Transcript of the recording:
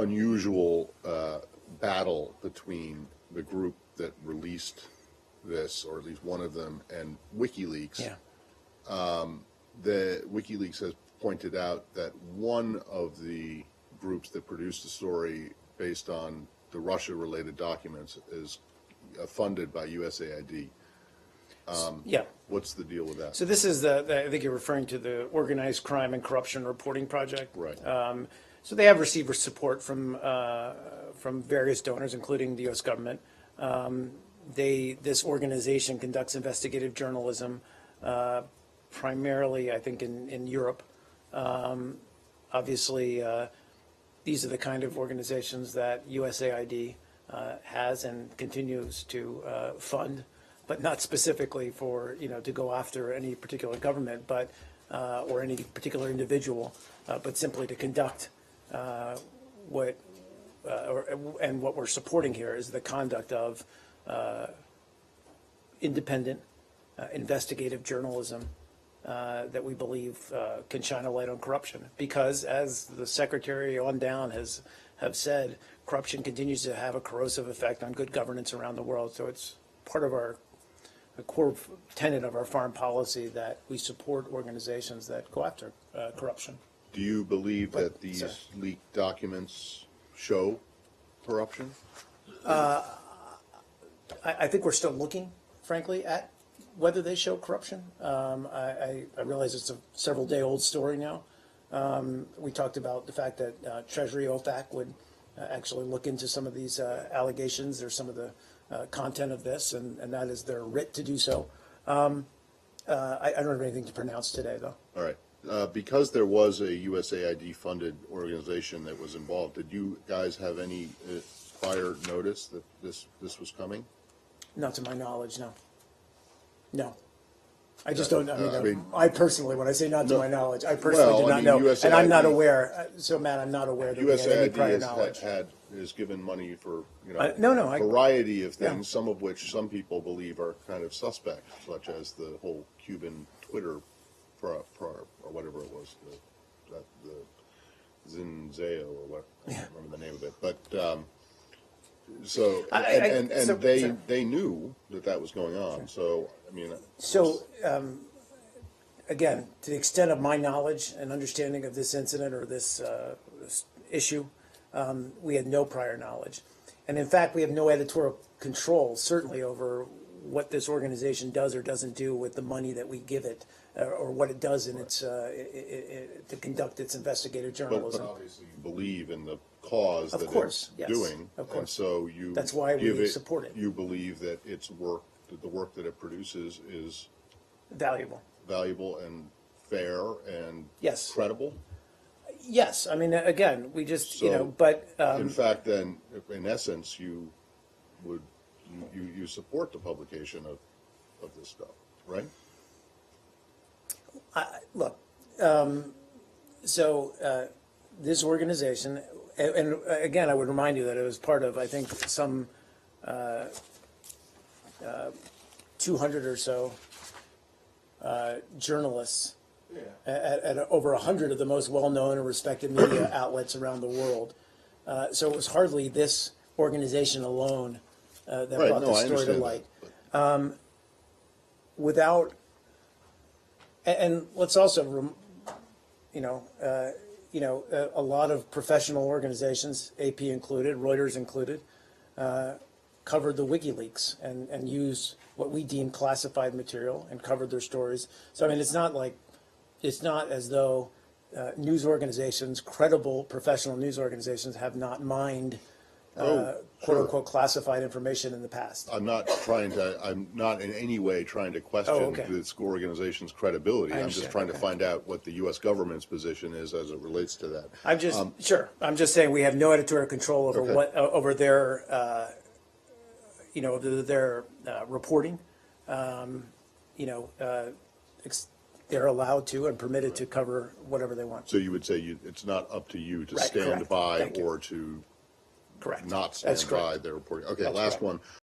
unusual battle between the group that released this, or at least one of them, and WikiLeaks. Yeah. The WikiLeaks has pointed out that one of the groups that produced the story based on the Russia-related documents is funded by USAID. Yeah. What's the deal with that? So this is I think you're referring to the Organized Crime and Corruption Reporting Project. Right. So they have received support from various donors, including the U.S. government. This organization conducts investigative journalism, primarily, I think, in Europe. Obviously, these are the kind of organizations that USAID has and continues to fund, but not specifically for, to go after any particular government, but or any particular individual, but simply to conduct what we're supporting here is the conduct of independent investigative journalism that we believe can shine a light on corruption. Because, as the Secretary on down have said, corruption continues to have a corrosive effect on good governance around the world. So it's part of a core tenet of our foreign policy that we support organizations that go after corruption. Do you believe that these leaked documents show corruption? I think we're still looking, frankly, at whether they show corruption. I realize it's a several-day-old story now. We talked about the fact that Treasury OFAC would actually look into some of these allegations or some of the content of this, and that is their writ to do so. I don't have anything to pronounce today, though. All right. Because there was a USAID-funded organization that was involved, did you guys have any prior notice that this was coming? Not to my knowledge, no. No. I just don't know. I personally, when I say not to my knowledge, I personally do not know. USAID, and I'm not aware. So, Matt, I'm not aware that we had any prior knowledge. Has given money for a variety of things, some of which some people believe are kind of suspect, such as the whole Cuban Twitter or whatever it was, the Zinzeo or what, I can't remember the name of it. But they knew that was going on. So I mean. So again, to the extent of my knowledge and understanding of this incident or this issue, we had no prior knowledge, and in fact, we have no editorial control, certainly, over what this organization does or doesn't do with the money that we give it, or what it does in its to conduct its investigative journalism. But obviously, you believe in the cause of that course, it's yes, doing, of course. and so you that's why we support it. You believe that its work, that the work that it produces, is valuable and fair and yes, credible. Yes, I mean, again, we just but in fact, then, in essence, you support the publication of this stuff, right? Look, this organization, and again, I would remind you that it was part of, I think, some 200 or so journalists at over 100 of the most well-known and respected media outlets around the world. So it was hardly this organization alone that brought this story to light. And let's also, a lot of professional organizations, AP included, Reuters included, covered the WikiLeaks and used what we deem classified material and covered their stories. So I mean, it's not as though news organizations, credible professional news organizations, have not mined quote unquote classified information in the past. I'm not in any way trying to question this organization's credibility. I'm just trying to find out what the U.S. government's position is as it relates to that. I'm just saying we have no editorial control over over their their reporting. They're allowed to and permitted to cover whatever they want. So you would say it's not up to you to stand by or to not stand by their reporting. Okay, last one.